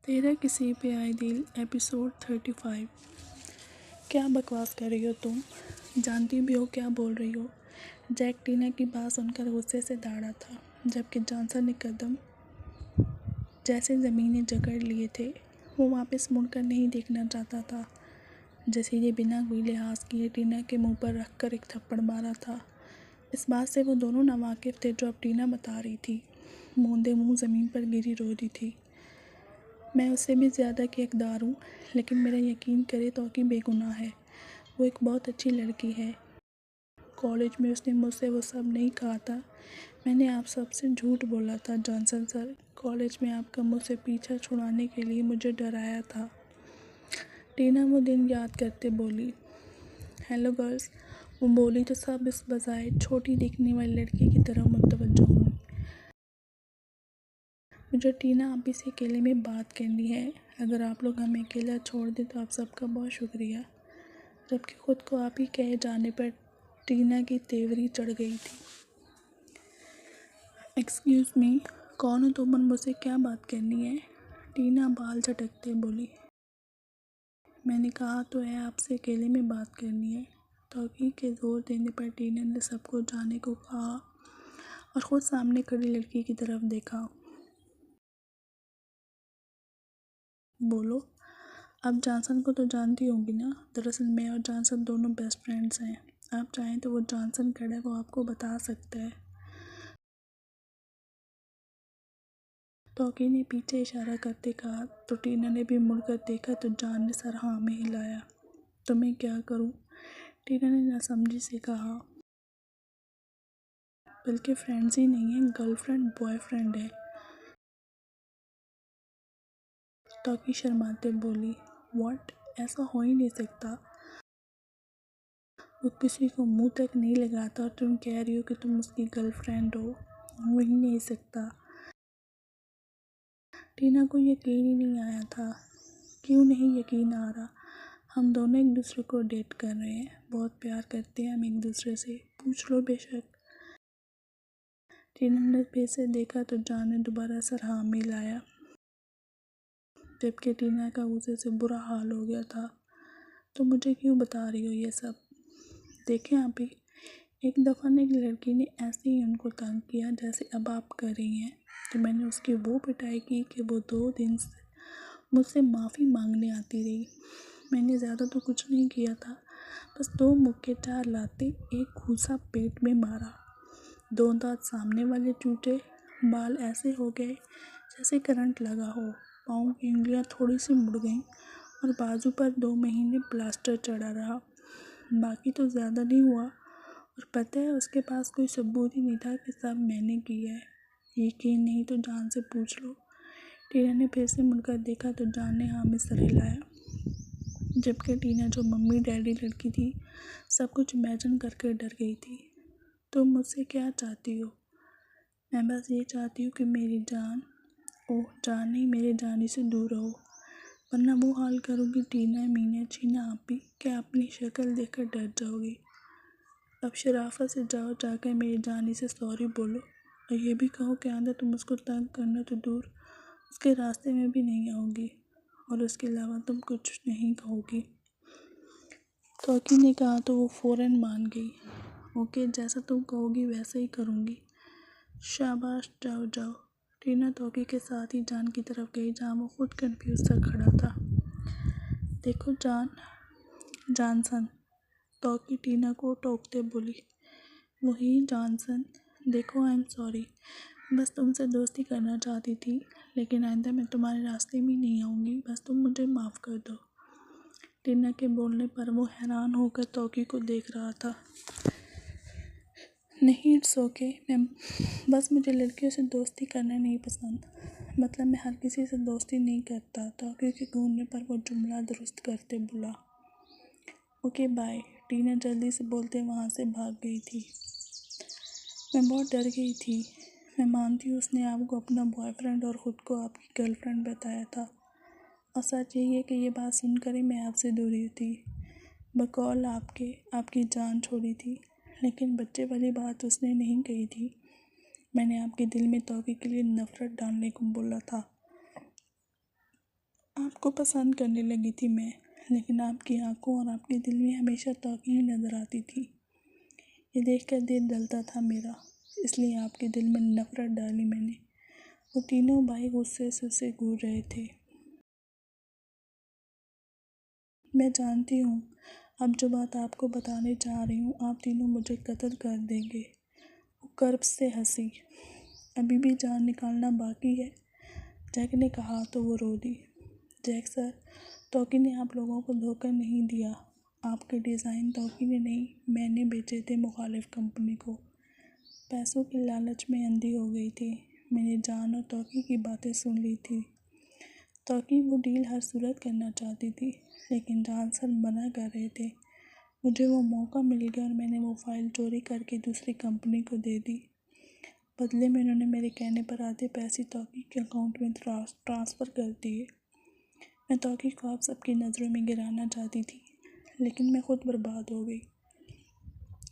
तेरा किसी पे आए दिल एपिसोड 35। क्या बकवास कर रही हो तुम? जानती भी हो क्या बोल रही हो? जैक टीना की बात सुनकर गुस्से से दौड़ा था, जबकि जॉनसन ने कदम जैसे ज़मीनें जकड़ लिए थे। वो वापस मुड़कर नहीं देखना चाहता था। जैसे ये बिना कोई लिहाज किए टीना के मुंह पर रखकर एक थप्पड़ मारा था। इस बात से वो दोनों नावाकिफ़ थे जो अब टीना बता रही थी। मूंदे मुंह ज़मीन पर गिरी रो रही थी। मैं उससे भी ज़्यादा की हकदार हूँ, लेकिन मेरा यकीन करे तो कि बेगुनाह है। वो एक बहुत अच्छी लड़की है। कॉलेज में उसने मुझसे वो सब नहीं कहा था। मैंने आप सबसे झूठ बोला था जॉनसन सर। कॉलेज में आपका मुझसे पीछा छुड़ाने के लिए मुझे डराया था। टीना वो दिन याद करते बोली। हेलो गर्ल्स, वो बोली तो सब इस बजाय छोटी दिखने वाली लड़की की तरह मुतवज्जो हुई। मुझे टीना आप ही से अकेले में बात करनी है। अगर आप लोग हमें अकेला छोड़ दें तो आप सबका बहुत शुक्रिया। जबकि खुद को आप ही कहे जाने पर टीना की तेवरी चढ़ गई थी। एक्सक्यूज़ मी, कौन हो तुम और मुझसे क्या बात करनी है? टीना बाल झटकते बोली। मैंने कहा तो है आपसे अकेले में बात करनी है। तौकीद के जोर देने पर टीना ने सबको जाने को कहा और ख़ुद सामने खड़ी लड़की की तरफ देखा। बोलो। आप जॉनसन को तो जानती होंगी ना? दरअसल मैं और जॉनसन दोनों बेस्ट फ्रेंड्स हैं। आप चाहें तो वो जॉनसन खड़ा है, वो आपको बता सकता है। तौकीर ने पीछे इशारा करते कहा तो टीना ने भी मुड़कर देखा तो जॉन ने सर हाँ में हिलाया। तो मैं क्या करूं? टीना ने नासमझी से कहा। बल्कि फ्रेंड्स ही नहीं है, गर्लफ्रेंड बॉयफ्रेंड है। तौकीर शर्माते बोली। व्हाट? ऐसा हो ही नहीं सकता। वो किसी को मुंह तक नहीं लगाता और तुम कह रही हो कि तुम उसकी गर्लफ्रेंड हो ही नहीं सकता। टीना को यकीन ही नहीं आया था। क्यों नहीं यकीन आ रहा? हम दोनों एक दूसरे को डेट कर रहे हैं, बहुत प्यार करते हैं हम एक दूसरे से। पूछ लो बेशक। टीना ने फिर से देखा तो जॉन ने दोबारा सर हाँ में लाया, जबकि टीना का गुस्से से बुरा हाल हो गया था। तो मुझे क्यों बता रही हो ये सब? देखें आप ही, एक दफ़ा ने एक लड़की ने ऐसे ही उनको तंग किया जैसे अब आप कर रही हैं। तो मैंने उसकी वो पिटाई की कि वो 2 दिन से मुझसे माफ़ी मांगने आती रही। मैंने ज़्यादा तो कुछ नहीं किया था, बस 2 मुक्के 4 लाते, एक घूसा पेट में मारा। 2 दांत सामने वाले टूटे, बाल ऐसे हो गए जैसे करंट लगा हो, पाँव की उंगलियां थोड़ी सी मुड़ गईं और बाजू पर 2 महीने प्लास्टर चढ़ा रहा। बाकी तो ज़्यादा नहीं हुआ। और पता है उसके पास कोई सबूत ही नहीं था कि सब मैंने किया है। यकीन नहीं तो जान से पूछ लो। टीना ने फिर से मुड़कर देखा तो जान ने हाँ में सर हिलाया, जबकि टीना जो मम्मी डैडी लड़की थी सब कुछ इमेजिन करके डर गई थी। तुम मुझसे क्या चाहती हो? मैं बस ये चाहती हूँ कि मेरी जान, ओह जान नहीं, मेरे जाने से दूर रहो, वरना वो हाल करूँगी टीना, मीना, छीना आप भी क्या अपनी शक्ल देखकर डर जाओगी। अब शराफत से जाओ, जाकर मेरी जानी से सॉरी बोलो और ये भी कहो कि आंदा तुम उसको तंग करना तो दूर, उसके रास्ते में भी नहीं आओगी और उसके अलावा तुम कुछ नहीं कहोगी। तौकीर ने कहा तो वो फ़ौरन मान गई। ओके, जैसा तुम कहोगी वैसे ही करूँगी। शाबाश, जाओ जाओ। टीना तौकीर के साथ ही जान की तरफ गई, जहाँ वो खुद कंफ्यूज सा खड़ा था। देखो जॉनसन, तौकीर टीना को टोकते बोली। वही जॉनसन। देखो आई एम सॉरी, बस तुमसे दोस्ती करना चाहती थी, लेकिन आइंदा मैं तुम्हारे रास्ते में नहीं आऊँगी, बस तुम मुझे माफ़ कर दो। टीना के बोलने पर वो हैरान होकर तौकीर को देख रहा था। नहीं, इट्स ओके मैम, बस मुझे लड़कियों से दोस्ती करना नहीं पसंद। मतलब मैं हर किसी से दोस्ती नहीं करता था, क्योंकि घूमने पर वो जुमला दुरुस्त करते बोला। Okay bye. टीना जल्दी से बोलते वहाँ से भाग गई थी। मैं बहुत डर गई थी। मैं मानती हूँ उसने आपको अपना बॉयफ्रेंड और ख़ुद को आपकी गर्लफ्रेंड बताया था, और सच यही है कि ये बात सुनकर ही मैं आपसे दूरी थी। बकौल आपकी जान छोड़ी थी, लेकिन बच्चे वाली बात उसने नहीं कही थी। मैंने आपके दिल में तौकीर के लिए नफ़रत डालने को बोला था। आपको पसंद करने लगी थी मैं, लेकिन आपकी आंखों और आपके दिल में हमेशा तौकीर नज़र आती थी। ये देखकर दिल जलता था मेरा, इसलिए आपके दिल में नफ़रत डाली मैंने। वो तीनों भाई गुस्से से उससे घूर रहे थे। मैं जानती हूँ अब जो बात आपको बताने जा रही हूँ, आप तीनों मुझे कत्ल कर देंगे। वो कर्ब से हंसी। अभी भी जान निकालना बाकी है, जैक ने कहा तो वो रो दी। जैक सर, तौकी ने आप लोगों को धोखा नहीं दिया। आपके डिज़ाइन तौकी ने नहीं, मैंने बेचे थे मुखालिफ कंपनी को। पैसों के लालच में अंधी हो गई थी। मैंने जान और तौकी की बातें सुन ली थी। तौकी वो डील हर सूरत करना चाहती थी, लेकिन जान सर मना कर रहे थे। मुझे वो मौका मिल गया और मैंने वो फ़ाइल चोरी करके दूसरी कंपनी को दे दी। बदले में उन्होंने मेरे कहने पर आधे पैसे तौकी के अकाउंट में ट्रांसफ़र कर दिए। मैं तौकी को आप सबकी नज़रों में गिराना चाहती थी, लेकिन मैं खुद बर्बाद हो गई।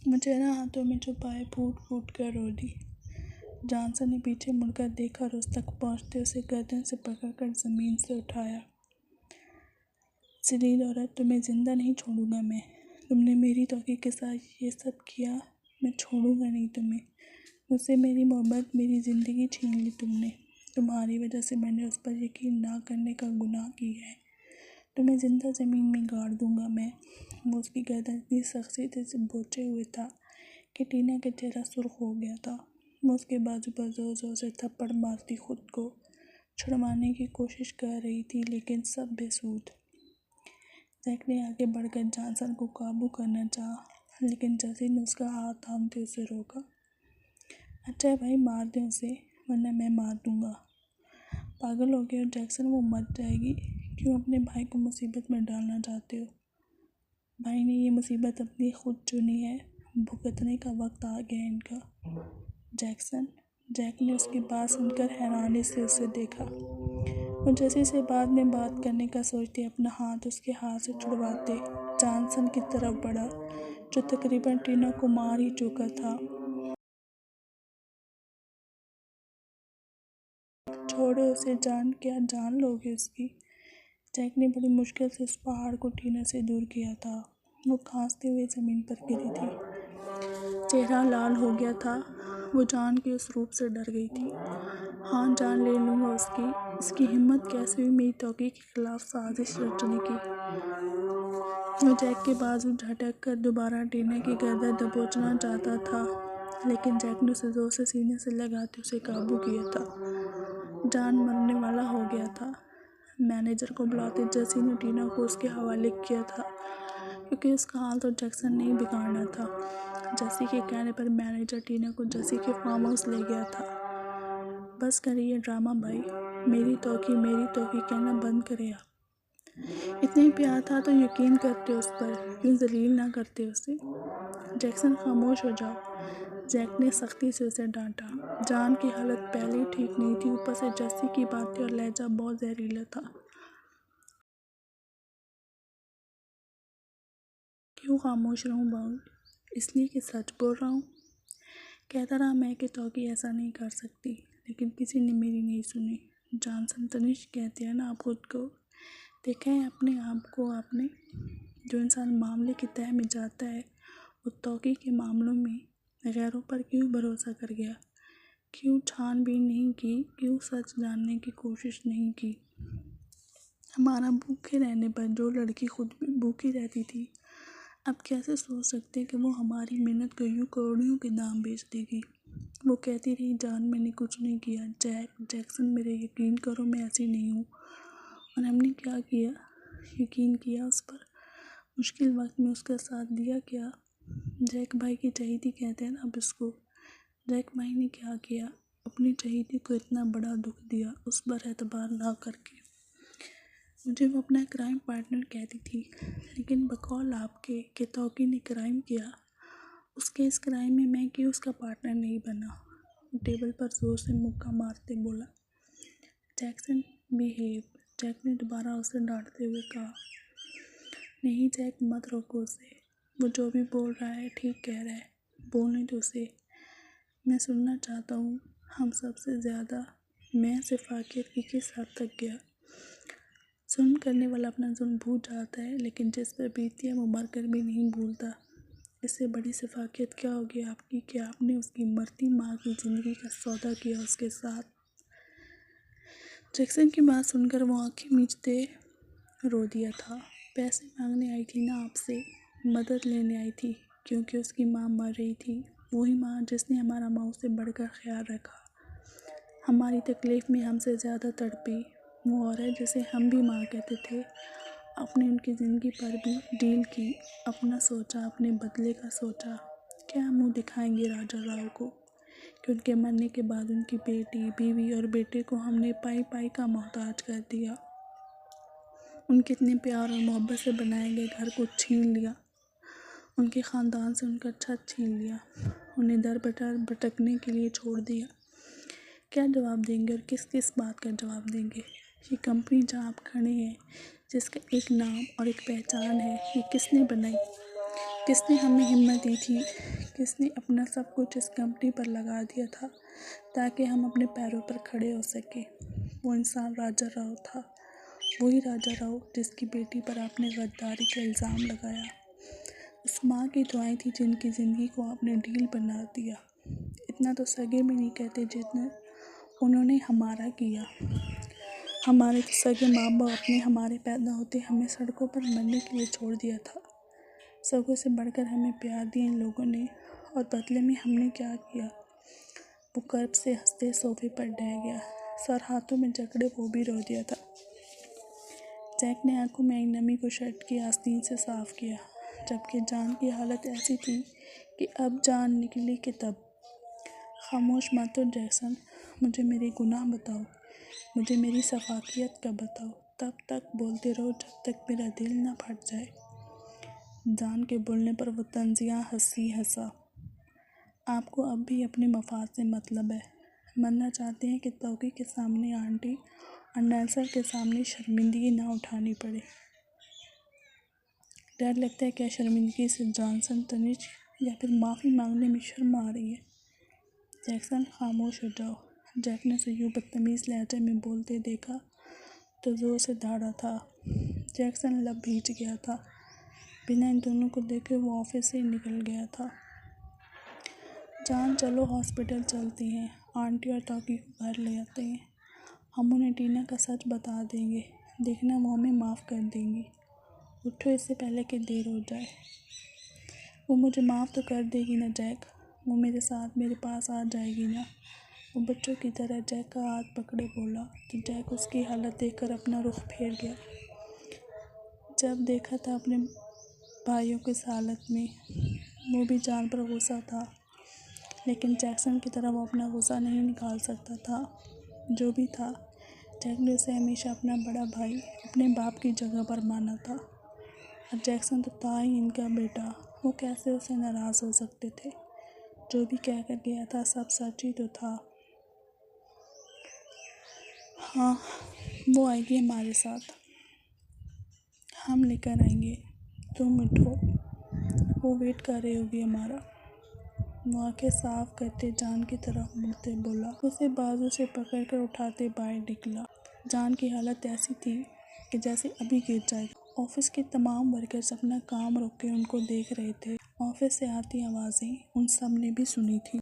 मुझे ना हाथों में छुपाए फूट फूट कर रो दी। जानसन ने पीछे मुड़कर देखा और उस तक पहुँचते उसे गर्दन से पकड़कर ज़मीन से उठाया। जलील औरत, तुम्हें ज़िंदा नहीं छोड़ूंगा मैं। तुमने मेरी तौकी के साथ ये सब किया, मैं छोड़ूंगा नहीं तुम्हें। मुझसे मेरी मोहब्बत, मेरी ज़िंदगी छीन ली तुमने। तुम्हारी वजह से मैंने उस पर यकीन ना करने का गुनाह किया है। तुम्हें ज़िंदा ज़मीन में गाड़ दूंगा मैं। वो उसकी गर्दन इतनी सख्ती से बोचे हुए था कि टीना का चेहरा सुर्ख हो गया था। वो उसके बाजू पर ज़ोर ज़ोर से थप्पड़ मारती खुद को छुड़वाने की कोशिश कर रही थी, लेकिन सब बेसूद। जैक ने आगे बढ़कर जानसन को काबू करना चाहा, लेकिन जैसे ने उसका हाथ थामते उसे रोका। अच्छा है भाई, मार दें उसे, वरना मैं मार दूंगा। पागल हो गए हो जैक्सन, वो मर जाएगी। क्यों अपने भाई को मुसीबत में डालना चाहते हो? भाई ने ये मुसीबत अपनी खुद चुनी है, भुगतने का वक्त आ गया इनका। जैक्सन, जैक ने उसकी बात सुनकर हैरानी से उसे देखा। वो जैसे से बाद में बात करने का सोचते अपना हाथ उसके हाथ से छुड़वाते जानसन की तरफ बढ़ा, जो तकरीबन टीना को मार ही चुका था। छोड़ो उसे, जान क्या जान लोगे उसकी? जैक ने बड़ी मुश्किल से उस पहाड़ को टीना से दूर किया था। वो खांसते हुए ज़मीन पर गिरी थी, चेहरा लाल हो गया था। वो जान के उस रूप से डर गई थी। हाँ, जान ले लूँगा उसकी। इसकी हिम्मत कैसे हुई मेरी तौकी के खिलाफ साजिश रचने की? वो जैक के बाजू झटक कर दोबारा टीना की गर्दन दबोचना चाहता था, लेकिन जैक ने उसे जोर से सीने से लगाते उसे काबू किया था। जान मरने वाला हो गया था। मैनेजर को बुलाते जैसी ने टीना को उसके हवाले किया था, क्योंकि उसका हाल तो जैक्सन ने ही बिगाड़ना था। जैसी के कहने पर मैनेजर टीना को जैसी के फार्म हाउस ले गया था। बस करिए ड्रामा भाई, मेरी तौकी कहना बंद करे आप। इतना ही प्यार था तो यकीन करते उस पर, क्यों जलील ना करते उसे? जैक्सन खामोश हो जाओ, जैक ने सख्ती से उसे डांटा। जान की हालत पहले ही ठीक नहीं थी, ऊपर से जैसी की बातें और लहजा बहुत जहरीला था। क्यों खामोश रहूं बाउल? इसलिए कि सच बोल रहा हूँ। कहता रहा मैं कि तौकी ऐसा नहीं कर सकती, लेकिन किसी ने मेरी नहीं सुनी। जानसन तनिष्क कहते हैं ना आप खुद को। देखा है अपने आप को आपने? जो इंसान मामले की तह में जाता है, वो तौकी के मामलों में गैरों पर क्यों भरोसा कर गया? क्यों छानबीन नहीं की? क्यों सच जानने की कोशिश नहीं की? हमारा भूखे रहने पर जो लड़की खुद भी भूखी रहती थी, अब कैसे सोच सकते कि वो हमारी मेहनत को यूँ करोड़ों के दाम बेच देगी? वो कहती रही जान मैंने कुछ नहीं किया। जैक्सन मेरे यकीन करो, मैं ऐसी नहीं हूँ। और हमने क्या किया? यकीन किया उस पर, मुश्किल वक्त में उसका साथ दिया क्या? जैक भाई की चहेती कहते हैं ना अब इसको। जैक भाई ने क्या किया? अपनी चहेती को इतना बड़ा दुख दिया, उस पर एतबार ना करके। मुझे वो अपना क्राइम पार्टनर कहती थी, लेकिन बकौल आपके कि तौकी ने क्राइम किया, उसके इस क्राइम में मैं क्यों उसका पार्टनर नहीं बना? टेबल पर जोर से मुक्का मारते बोला। जैक्सन बिहेव, जैक ने दोबारा उसे डांटते हुए कहा। नहीं जैक, मत रोको उसे, वो जो भी बोल रहा है ठीक कह रहा है, बोलने दो उसे। मैं सुनना चाहता हूँ। हम सबसे ज़्यादा मैं सिर्फ आखिर की किस हद तक गया? जुल्म करने वाला अपना जुल्म भूल जाता है, लेकिन जिस पर बीतती है वो मरकर भी नहीं भूलता। इससे बड़ी सिफाकियत क्या होगी आपकी कि आपने उसकी मरती माँ की ज़िंदगी का सौदा किया उसके साथ। जैक्सन की बात सुनकर वो आंखें मीचते रो दिया था। पैसे मांगने आई थी ना आपसे, मदद लेने आई थी, क्योंकि उसकी माँ मर रही थी। वही माँ जिसने हमारा माँ से बढ़कर ख्याल रखा, हमारी तकलीफ़ में हमसे ज़्यादा तड़पी। वो औरत जिसे हम भी माँ कहते थे, आपने उनकी ज़िंदगी पर भी डील की, अपना सोचा, अपने बदले का सोचा। क्या मुंह दिखाएंगे राजा राव को कि उनके मरने के बाद उनकी बेटी, बीवी और बेटे को हमने पाई पाई का मोहताज कर दिया। उनके इतने प्यार और मोहब्बत से बनाए गए घर को छीन लिया, उनके ख़ानदान से उनका छत छीन लिया, उन्हें दर बदर भटकने के लिए छोड़ दिया। क्या जवाब देंगे और किस किस बात का जवाब देंगे? ये कंपनी जहाँ आप खड़े हैं, जिसका एक नाम और एक पहचान है, ये किसने बनाई? किसने हमें हिम्मत दी थी? किसने अपना सब कुछ इस कंपनी पर लगा दिया था ताकि हम अपने पैरों पर खड़े हो सके? वो इंसान राजा राव था, वही राजा राव जिसकी बेटी पर आपने गद्दारी का इल्ज़ाम लगाया। उस माँ की दुआएं थी जिनकी ज़िंदगी को आपने डील बना दिया। इतना तो सगे भी नहीं कहते जितना उन्होंने हमारा किया। हमारे तो सगे माँ बाप ने हमारे पैदा होते हमें सड़कों पर मरने के लिए छोड़ दिया था। सगों से बढ़कर हमें प्यार दिया इन लोगों ने, और बदले में हमने क्या किया? वो कर्ब से हंसते सोफे पर डह गया, सर हाथों में जकड़े वो भी रो दिया था। जैक ने आंखों में आई नमी को शर्ट की आस्तीन से साफ किया, जबकि जान की हालत ऐसी थी कि अब जान निकली कि तब। खामोश मत हो जैक्सन, मुझे मेरे गुनाह बताओ, मुझे मेरी सफाकियत का बताओ, तब तक बोलते रहो जब तक मेरा दिल ना फट जाए। जान के बोलने पर वो तंजिया हंसा। आपको अब भी अपने मफाद से मतलब है, मरना चाहते हैं कि तौकी के सामने आंटी और नेल्सन के सामने शर्मिंदगी ना उठानी पड़े। डर लगता है क्या शर्मिंदगी से जॉनसन, तनिष्क या फिर माफ़ी मांगने में शर्म आ रही है? जैक्सन खामोश हो जाओ। जैक ने उसे यूँ बदतमीज़ लहजे में बोलते देखा तो ज़ोर से दहाड़ा था। जैक्सन लब भीज गया था। बिना इन दोनों को देखे वो ऑफिस से निकल गया था। जान चलो हॉस्पिटल चलती हैं, आंटी और तौकी को घर ले आते हैं। हम उन्हें टीना का सच बता देंगे, देखना वो हमें माफ़ कर देंगी। उठो इससे पहले कि देर हो जाए। वो मुझे माफ़ तो कर देगी ना जैक? वो मेरे साथ मेरे पास आ जाएगी ना? वो बच्चों की तरह जैक का हाथ पकड़े बोला तो जैक उसकी हालत देखकर अपना रुख फेर गया। जब देखा था अपने भाइयों की इस हालत में, वो भी जान पर गुस्सा था, लेकिन जैक्सन की तरह वो अपना गुस्सा नहीं निकाल सकता था। जो भी था, जैक ने उसे हमेशा अपना बड़ा भाई, अपने बाप की जगह पर माना था, और जैक्सन तो था ही इनका बेटा। वो कैसे उसे नाराज़ हो सकते थे? जो भी कह कर गया था सब सच ही तो था। हाँ, वो आएगी हमारे साथ, हम लेकर आएंगे, तुम उठो, वो वेट कर रही होगी हमारा। वो आंखें साफ करते जान की तरफ मुड़ते बोला। उसे बाजू से पकड़कर उठाते बाहर निकला। जान की हालत ऐसी थी कि जैसे अभी गिर जाएगी। ऑफिस के तमाम वर्कर्स अपना काम रोक के उनको देख रहे थे। ऑफिस से आती आवाज़ें उन सब ने भी सुनी थी।